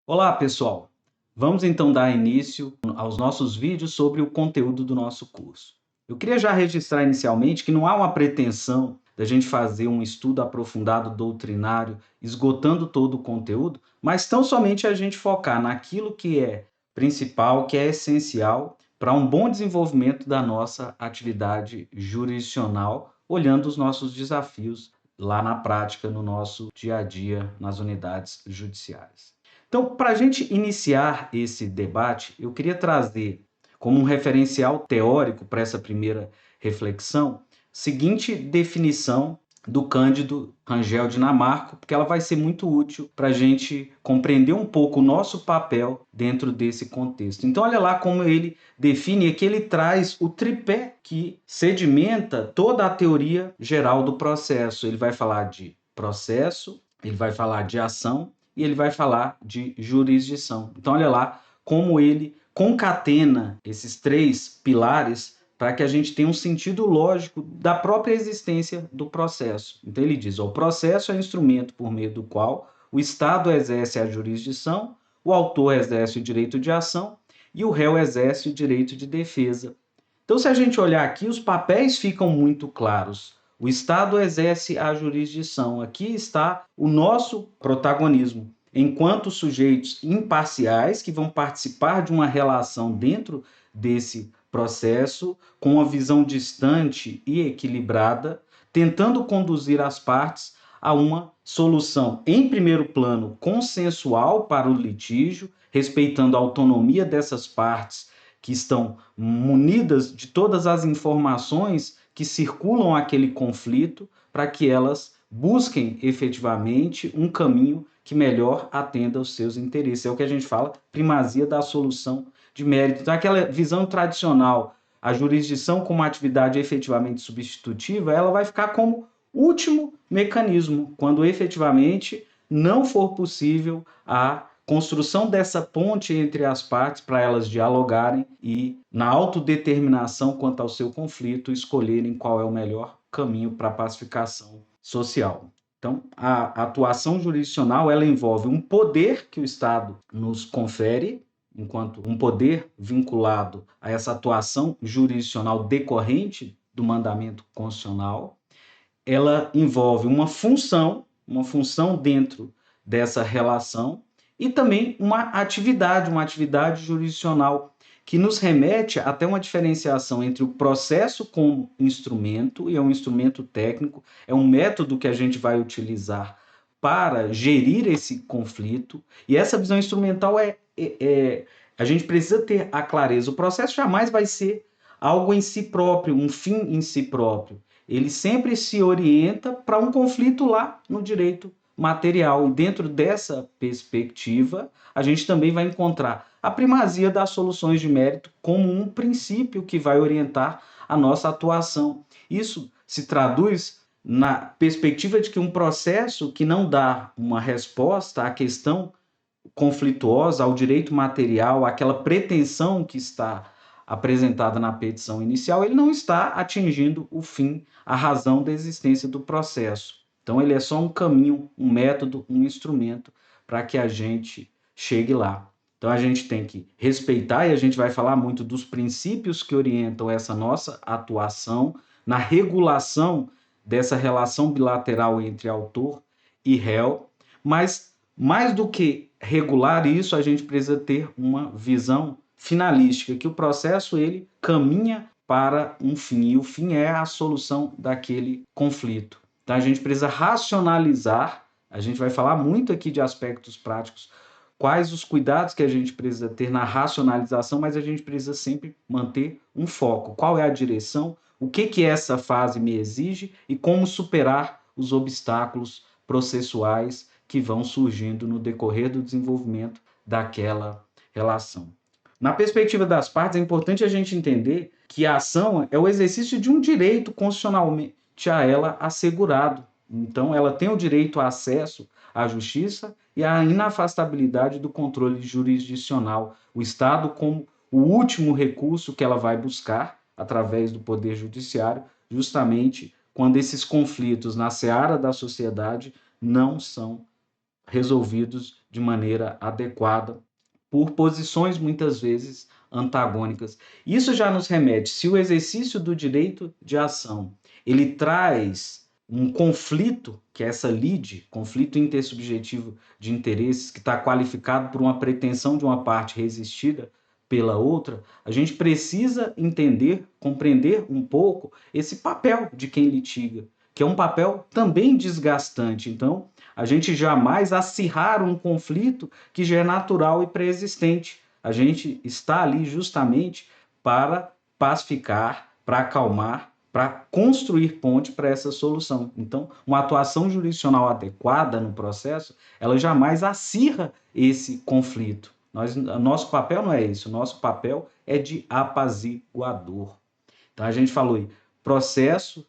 Olá, pessoal! Vamos então dar início aos nossos vídeos sobre o conteúdo do nosso curso. Eu queria já registrar inicialmente que não há uma pretensão da gente fazer um estudo aprofundado doutrinário, esgotando todo o conteúdo, mas tão somente a gente focar naquilo que é principal, que é essencial para um bom desenvolvimento da nossa atividade jurisdicional, olhando os nossos desafios lá na prática, no nosso dia a dia, nas unidades judiciárias. Então, para a gente iniciar esse debate, eu queria trazer como um referencial teórico para essa primeira reflexão, seguinte definição do Cândido Rangel Dinamarco, porque ela vai ser muito útil para a gente compreender um pouco o nosso papel dentro desse contexto. Então, olha lá como ele define, e que ele traz o tripé que sedimenta toda a teoria geral do processo. Ele vai falar de processo, ele vai falar de ação e ele vai falar de jurisdição. Então, olha lá como ele concatena esses três pilares para que a gente tenha um sentido lógico da própria existência do processo. Então, ele diz: o processo é o instrumento por meio do qual o Estado exerce a jurisdição, o autor exerce o direito de ação e o réu exerce o direito de defesa. Então, se a gente olhar aqui, os papéis ficam muito claros. O Estado exerce a jurisdição. Aqui está o nosso protagonismo, enquanto sujeitos imparciais que vão participar de uma relação dentro desse processo, com uma visão distante e equilibrada, tentando conduzir as partes a uma solução, em primeiro plano, consensual para o litígio, respeitando a autonomia dessas partes que estão munidas de todas as informações que circulam aquele conflito, para que elas busquem efetivamente um caminho que melhor atenda aos seus interesses. É o que a gente fala, primazia da solução de mérito. Então, aquela visão tradicional, a jurisdição como atividade efetivamente substitutiva, ela vai ficar como último mecanismo, quando efetivamente não for possível a construção dessa ponte entre as partes para elas dialogarem e, na autodeterminação quanto ao seu conflito, escolherem qual é o melhor caminho para a pacificação social. Então, a atuação jurisdicional ela envolve um poder que o Estado nos confere, enquanto um poder vinculado a essa atuação jurisdicional decorrente do mandamento constitucional. Ela envolve uma função dentro dessa relação e também uma atividade jurisdicional que nos remete até uma diferenciação entre o processo como instrumento, e é um instrumento técnico, é um método que a gente vai utilizar para gerir esse conflito, e essa visão instrumental a gente precisa ter a clareza. O processo jamais vai ser algo em si próprio, um fim em si próprio. Ele sempre se orienta para um conflito lá no direito material. E dentro dessa perspectiva, a gente também vai encontrar a primazia das soluções de mérito como um princípio que vai orientar a nossa atuação. Isso se traduz na perspectiva de que um processo que não dá uma resposta à questão conflituosa, ao direito material, àquela pretensão que está apresentada na petição inicial, ele não está atingindo o fim, a razão da existência do processo. Então, ele é só um caminho, um método, um instrumento para que a gente chegue lá. Então, a gente tem que respeitar, e a gente vai falar muito dos princípios que orientam essa nossa atuação na regulação dessa relação bilateral entre autor e réu, mas mais do que regular isso, a gente precisa ter uma visão finalística, que o processo ele caminha para um fim, e o fim é a solução daquele conflito. Então a gente precisa racionalizar, a gente vai falar muito aqui de aspectos práticos, quais os cuidados que a gente precisa ter na racionalização, mas a gente precisa sempre manter um foco. Qual é a direção? O que essa fase me exige e como superar os obstáculos processuais que vão surgindo no decorrer do desenvolvimento daquela relação. Na perspectiva das partes, é importante a gente entender que a ação é o exercício de um direito constitucionalmente a ela assegurado. Então, ela tem o direito a acesso à justiça e à inafastabilidade do controle jurisdicional. O Estado como o último recurso que ela vai buscar através do Poder Judiciário, justamente quando esses conflitos na seara da sociedade não são resolvidos de maneira adequada por posições muitas vezes antagônicas. Isso já nos remete, se o exercício do direito de ação, ele traz um conflito, que é essa lide, conflito intersubjetivo de interesses, que está qualificado por uma pretensão de uma parte resistida pela outra, a gente precisa entender, compreender um pouco esse papel de quem litiga, que é um papel também desgastante. Então, a gente jamais acirrar um conflito que já é natural e pré-existente. A gente está ali justamente para pacificar, para acalmar, para construir ponte para essa solução. Então, uma atuação jurisdicional adequada no processo, ela jamais acirra esse conflito. Nosso papel não é esse, o nosso papel é de apaziguador. Então, a gente falou aí, processo,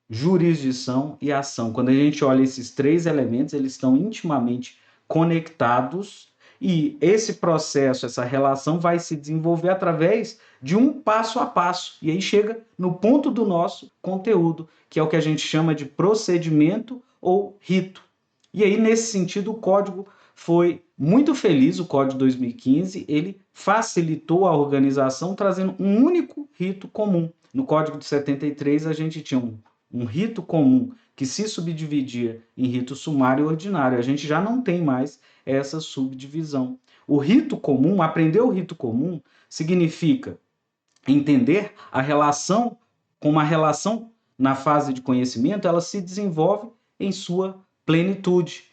jurisdição e ação. Quando a gente olha esses três elementos, eles estão intimamente conectados e esse processo, essa relação vai se desenvolver através de um passo a passo. E aí chega no ponto do nosso conteúdo, que é o que a gente chama de procedimento ou rito. E aí, nesse sentido, o código foi muito feliz, o Código 2015, ele facilitou a organização trazendo um único rito comum. No Código de 73, a gente tinha um rito comum que se subdividia em rito sumário e ordinário. A gente já não tem mais essa subdivisão. O rito comum, aprender o rito comum, significa entender a relação, como a relação na fase de conhecimento, ela se desenvolve em sua plenitude.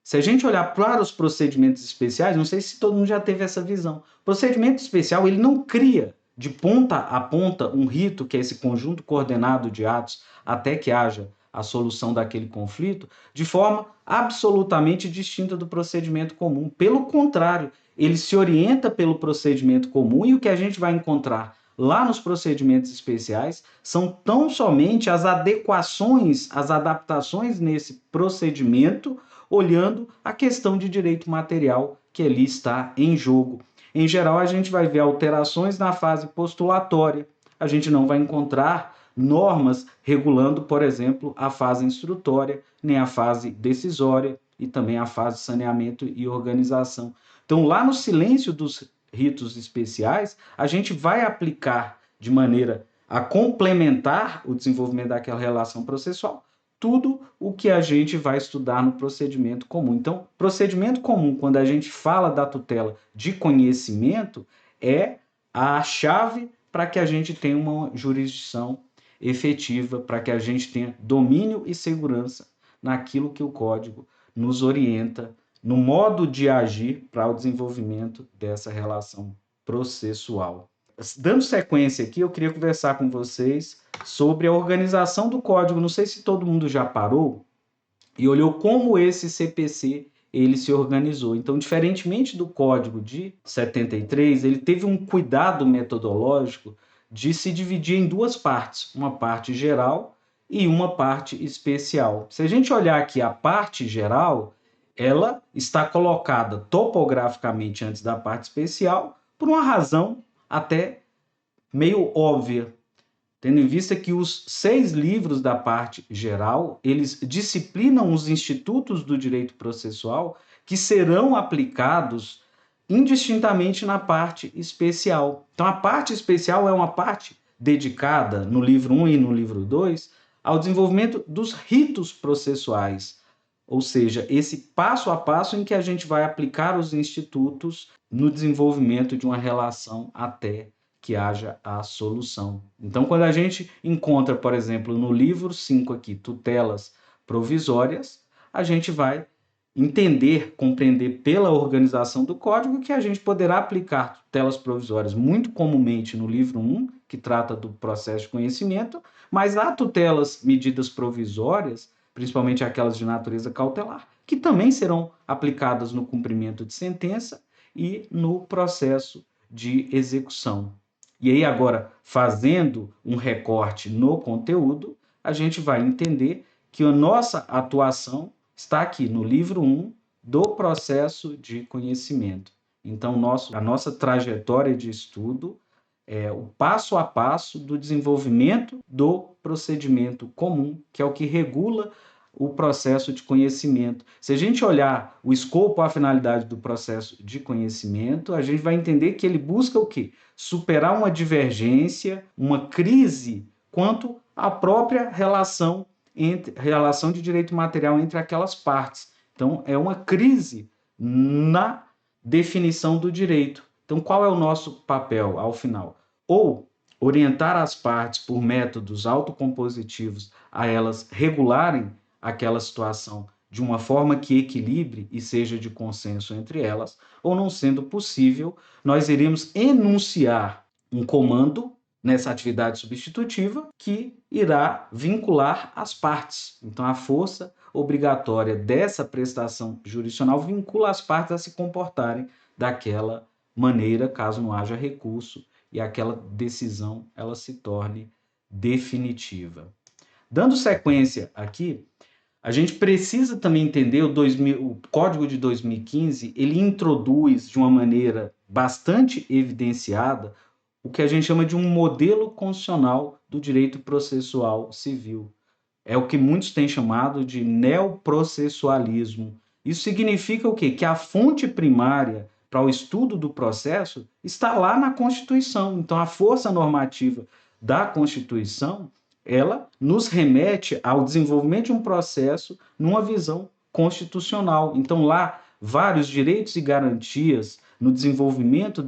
Se a gente olhar para os procedimentos especiais, não sei se todo mundo já teve essa visão. O procedimento especial, ele não cria de ponta a ponta um rito, que é esse conjunto coordenado de atos, até que haja a solução daquele conflito, de forma absolutamente distinta do procedimento comum. Pelo contrário, ele se orienta pelo procedimento comum e o que a gente vai encontrar lá nos procedimentos especiais são tão somente as adequações, as adaptações nesse procedimento, olhando a questão de direito material que ali está em jogo. Em geral, a gente vai ver alterações na fase postulatória, a gente não vai encontrar normas regulando, por exemplo, a fase instrutória, nem a fase decisória e também a fase de saneamento e organização. Então, lá no silêncio dos ritos especiais, a gente vai aplicar de maneira a complementar o desenvolvimento daquela relação processual tudo o que a gente vai estudar no procedimento comum. Então, procedimento comum, quando a gente fala da tutela de conhecimento, é a chave para que a gente tenha uma jurisdição efetiva, para que a gente tenha domínio e segurança naquilo que o código nos orienta, no modo de agir para o desenvolvimento dessa relação processual. Dando sequência aqui, eu queria conversar com vocês sobre a organização do código. Não sei se todo mundo já parou e olhou como esse CPC ele se organizou. Então, diferentemente do código de 73, ele teve um cuidado metodológico de se dividir em duas partes, uma parte geral e uma parte especial. Se a gente olhar aqui a parte geral, ela está colocada topograficamente antes da parte especial por uma razão até meio óbvia, tendo em vista que os 6 livros da parte geral, eles disciplinam os institutos do direito processual que serão aplicados indistintamente na parte especial. Então, a parte especial é uma parte dedicada, no livro 1 e no livro 2, ao desenvolvimento dos ritos processuais, ou seja, esse passo a passo em que a gente vai aplicar os institutos no desenvolvimento de uma relação até que haja a solução. Então, quando a gente encontra, por exemplo, no livro 5 aqui, tutelas provisórias, a gente vai entender, compreender pela organização do código que a gente poderá aplicar tutelas provisórias muito comumente no livro 1, que trata do processo de conhecimento, mas há tutelas, medidas provisórias, principalmente aquelas de natureza cautelar, que também serão aplicadas no cumprimento de sentença e no processo de execução. E aí agora, fazendo um recorte no conteúdo, a gente vai entender que a nossa atuação está aqui no livro 1 do processo de conhecimento. Então, a nossa trajetória de estudo é o passo a passo do desenvolvimento do procedimento comum, que é o que regula o processo de conhecimento. Se a gente olhar o escopo, a finalidade do processo de conhecimento, a gente vai entender que ele busca o quê? Superar uma divergência, uma crise quanto à própria relação de direito material entre aquelas partes. Então, é uma crise na definição do direito. Então, qual é o nosso papel ao final? Ou orientar as partes por métodos autocompositivos a elas regularem aquela situação de uma forma que equilibre e seja de consenso entre elas, ou não sendo possível, nós iremos enunciar um comando nessa atividade substitutiva que irá vincular as partes. Então, a força obrigatória dessa prestação jurisdicional vincula as partes a se comportarem daquela maneira, caso não haja recurso e aquela decisão ela se torne definitiva. Dando sequência aqui, a gente precisa também entender o Código de 2015, ele introduz de uma maneira bastante evidenciada o que a gente chama de um modelo constitucional do direito processual civil. É o que muitos têm chamado de neoprocessualismo. Isso significa o quê? Que a fonte primária para o estudo do processo está lá na Constituição. Então, a força normativa da Constituição, ela nos remete ao desenvolvimento de um processo numa visão constitucional. Então, lá, vários direitos e garantias no desenvolvimento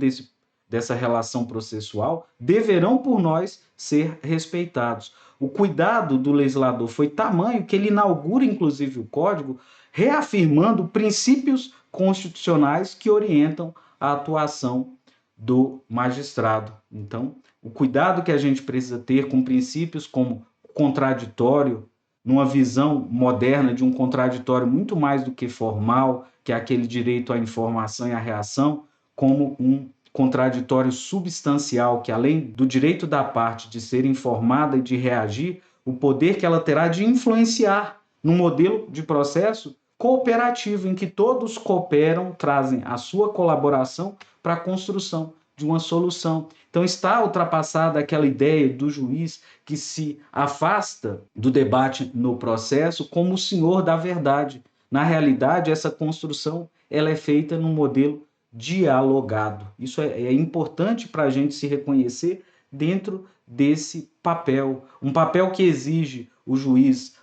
dessa relação processual deverão por nós ser respeitados. O cuidado do legislador foi tamanho que ele inaugura, inclusive, o Código, reafirmando princípios constitucionais que orientam a atuação do magistrado. Então, o cuidado que a gente precisa ter com princípios como contraditório, numa visão moderna de um contraditório muito mais do que formal, que é aquele direito à informação e à reação, como um contraditório substancial, que além do direito da parte de ser informada e de reagir, o poder que ela terá de influenciar num modelo de processo cooperativo, em que todos cooperam, trazem a sua colaboração para a construção de uma solução. Então está ultrapassada aquela ideia do juiz que se afasta do debate no processo como o senhor da verdade. Na realidade, essa construção ela é feita num modelo dialogado. Isso é importante para a gente se reconhecer dentro desse papel. Um papel que exige o juiz,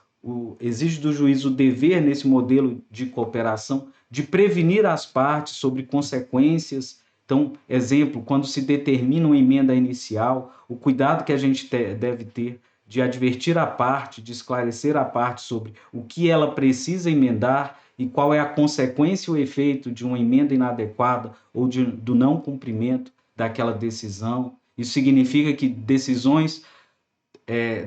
exige do juiz o dever, nesse modelo de cooperação, de prevenir as partes sobre consequências. Então, exemplo, quando se determina uma emenda inicial, o cuidado que a gente deve ter de advertir a parte, de esclarecer a parte sobre o que ela precisa emendar e qual é a consequência ou efeito de uma emenda inadequada ou do não cumprimento daquela decisão. Isso significa que decisões,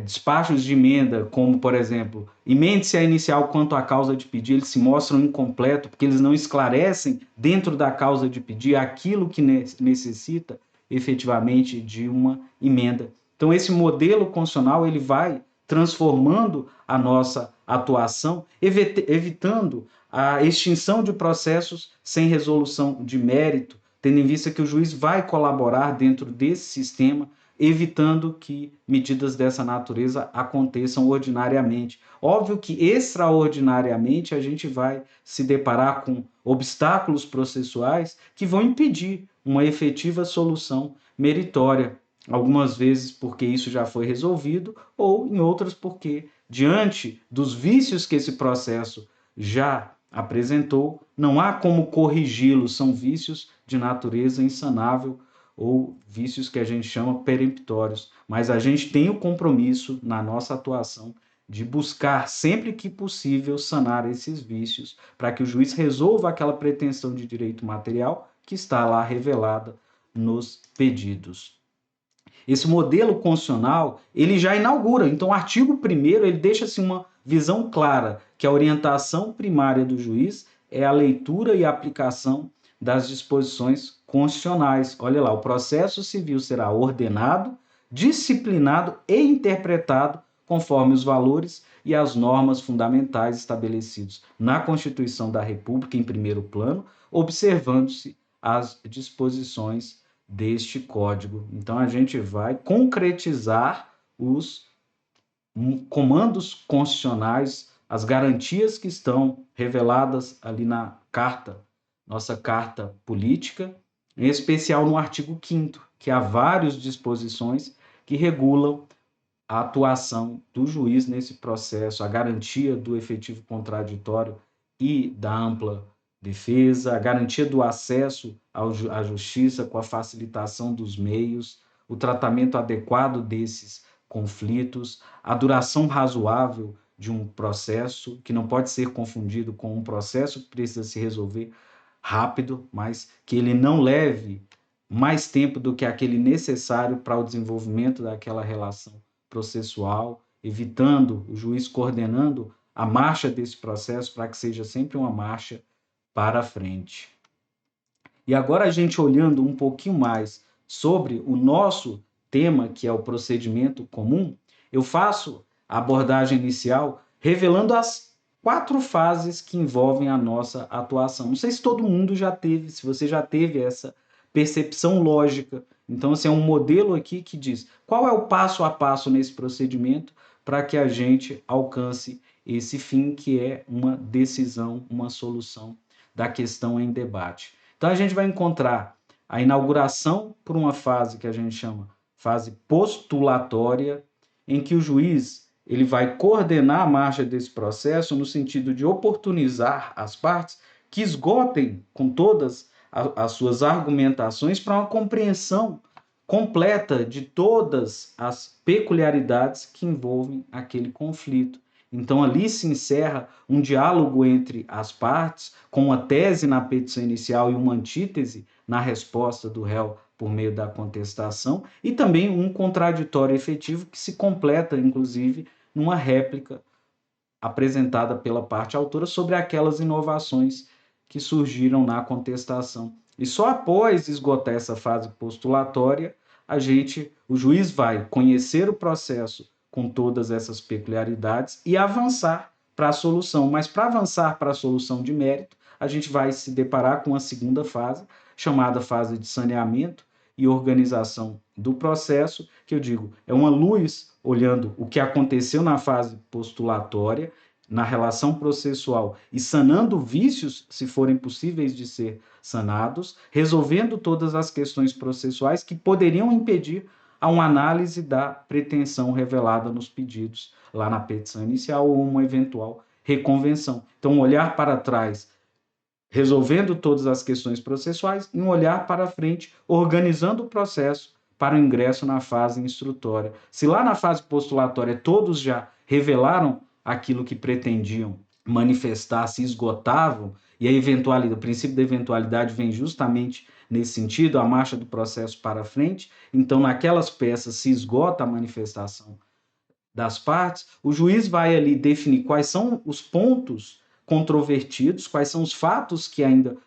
despachos de emenda, como, por exemplo, emende-se a inicial quanto à causa de pedir, eles se mostram incompletos porque eles não esclarecem dentro da causa de pedir aquilo que necessita efetivamente de uma emenda. Então, esse modelo constitucional ele vai transformando a nossa atuação, evitando a extinção de processos sem resolução de mérito, tendo em vista que o juiz vai colaborar dentro desse sistema, evitando que medidas dessa natureza aconteçam ordinariamente. Óbvio que extraordinariamente a gente vai se deparar com obstáculos processuais que vão impedir uma efetiva solução meritória, algumas vezes porque isso já foi resolvido, ou em outras porque, diante dos vícios que esse processo já apresentou, não há como corrigi-los, são vícios de natureza insanável ou vícios que a gente chama peremptórios, mas a gente tem o compromisso na nossa atuação de buscar sempre que possível sanar esses vícios para que o juiz resolva aquela pretensão de direito material que está lá revelada nos pedidos. Esse modelo constitucional, ele já inaugura, então o artigo 1º, ele deixa assim uma visão clara que a orientação primária do juiz é a leitura e a aplicação das disposições constitucionais. Olha lá, o processo civil será ordenado, disciplinado e interpretado conforme os valores e as normas fundamentais estabelecidos na Constituição da República em primeiro plano, observando-se as disposições deste código. Então, a gente vai concretizar os comandos constitucionais, as garantias que estão reveladas ali na carta, nossa carta política, em especial no artigo 5º, que há várias disposições que regulam a atuação do juiz nesse processo, a garantia do efetivo contraditório e da ampla defesa, a garantia do acesso à justiça com a facilitação dos meios, o tratamento adequado desses conflitos, a duração razoável de um processo, que não pode ser confundido com um processo que precisa se resolver rápido, mas que ele não leve mais tempo do que aquele necessário para o desenvolvimento daquela relação processual, evitando o juiz coordenando a marcha desse processo para que seja sempre uma marcha para frente. E agora a gente olhando um pouquinho mais sobre o nosso tema, que é o procedimento comum, eu faço a abordagem inicial revelando as 4 fases que envolvem a nossa atuação. Não sei se todo mundo já teve, se você já teve essa percepção lógica. Então, assim, é um modelo aqui que diz qual é o passo a passo nesse procedimento para que a gente alcance esse fim, que é uma decisão, uma solução da questão em debate. Então, a gente vai encontrar a inauguração por uma fase que a gente chama fase postulatória, em que o juiz ele vai coordenar a marcha desse processo no sentido de oportunizar as partes que esgotem com todas as suas argumentações para uma compreensão completa de todas as peculiaridades que envolvem aquele conflito. Então, ali se encerra um diálogo entre as partes, com uma tese na petição inicial e uma antítese na resposta do réu por meio da contestação, e também um contraditório efetivo que se completa, inclusive, numa réplica apresentada pela parte autora sobre aquelas inovações que surgiram na contestação. E só após esgotar essa fase postulatória, o juiz vai conhecer o processo com todas essas peculiaridades e avançar para a solução. Mas para avançar para a solução de mérito, a gente vai se deparar com a segunda fase, chamada fase de saneamento e organização do processo, que eu digo, é uma luz olhando o que aconteceu na fase postulatória, na relação processual e sanando vícios, se forem possíveis de ser sanados, resolvendo todas as questões processuais que poderiam impedir a uma análise da pretensão revelada nos pedidos lá na petição inicial ou uma eventual reconvenção. Então, um olhar para trás, resolvendo todas as questões processuais, e um olhar para frente, organizando o processo para o ingresso na fase instrutória. Se lá na fase postulatória todos já revelaram aquilo que pretendiam manifestar, se esgotavam, e a eventualidade, o princípio da eventualidade vem justamente nesse sentido, a marcha do processo para frente, então naquelas peças se esgota a manifestação das partes, o juiz vai ali definir quais são os pontos controvertidos, quais são os fatos que ainda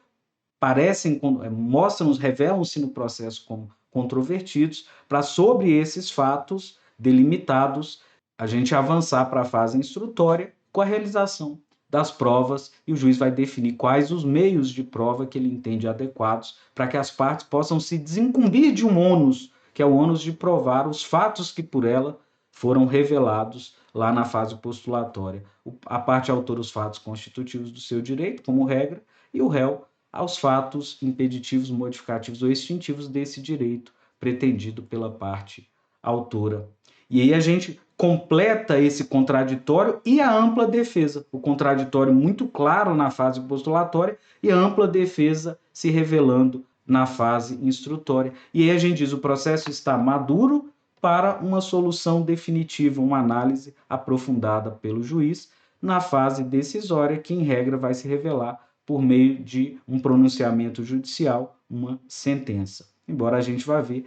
parecem, mostram, revelam-se no processo como controvertidos, para sobre esses fatos delimitados a gente avançar para a fase instrutória com a realização das provas, e o juiz vai definir quais os meios de prova que ele entende adequados para que as partes possam se desincumbir de um ônus, que é o ônus de provar os fatos que por ela foram revelados lá na fase postulatória. A parte autora os fatos constitutivos do seu direito, como regra, e o réu aos fatos impeditivos, modificativos ou extintivos desse direito pretendido pela parte autora. E aí a gente completa esse contraditório e a ampla defesa. O contraditório muito claro na fase postulatória e a ampla defesa se revelando na fase instrutória. E aí a gente diz, o processo está maduro para uma solução definitiva, uma análise aprofundada pelo juiz na fase decisória, que em regra vai se revelar por meio de um pronunciamento judicial, uma sentença. Embora a gente vá ver,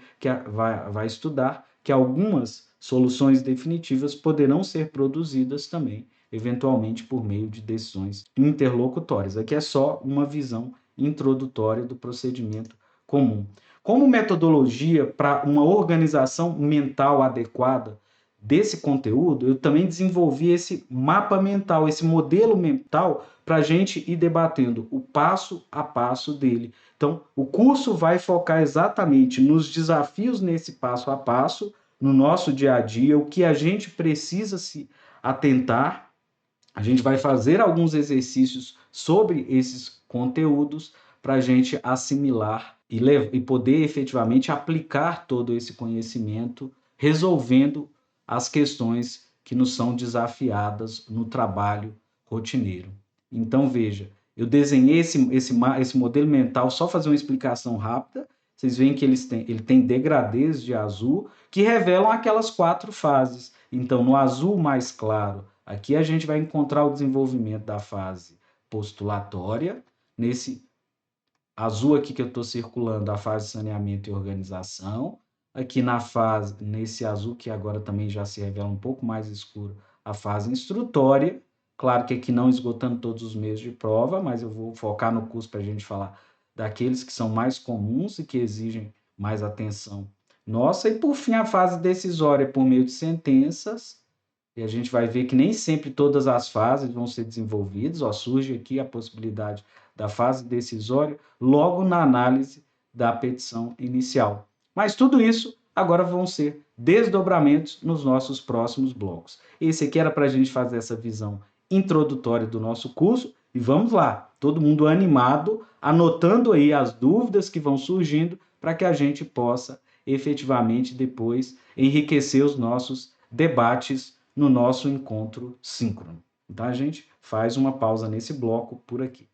vai estudar que algumas soluções definitivas poderão ser produzidas também, eventualmente por meio de decisões interlocutórias. Aqui é só uma visão introdutória do procedimento comum. Como metodologia para uma organização mental adequada desse conteúdo, eu também desenvolvi esse mapa mental, esse modelo mental para a gente ir debatendo o passo a passo dele. Então, o curso vai focar exatamente nos desafios nesse passo a passo, no nosso dia a dia, o que a gente precisa se atentar A gente vai fazer alguns exercícios sobre esses conteúdos para a gente assimilar e poder efetivamente aplicar todo esse conhecimento, resolvendo as questões que nos são desafiadas no trabalho rotineiro. Então, veja, eu desenhei esse modelo mental, só fazer uma explicação rápida. Vocês veem que ele tem degradês de azul que revelam aquelas 4 fases. Então, no azul mais claro, aqui a gente vai encontrar o desenvolvimento da fase postulatória. Nesse azul aqui que eu estou circulando, a fase de saneamento e organização. Aqui nesse azul que agora também já se revela um pouco mais escuro, a fase instrutória. Claro que aqui não esgotando todos os meios de prova, mas eu vou focar no curso para a gente falar daqueles que são mais comuns e que exigem mais atenção nossa. E por fim, a fase decisória por meio de sentenças. E a gente vai ver que nem sempre todas as fases vão ser desenvolvidas, ó, surge aqui a possibilidade da fase decisória logo na análise da petição inicial. Mas tudo isso agora vão ser desdobramentos nos nossos próximos blocos. Esse aqui era para a gente fazer essa visão introdutória do nosso curso e vamos lá, todo mundo animado, anotando aí as dúvidas que vão surgindo para que a gente possa efetivamente depois enriquecer os nossos debates no nosso encontro síncrono. Então, a gente faz uma pausa nesse bloco por aqui.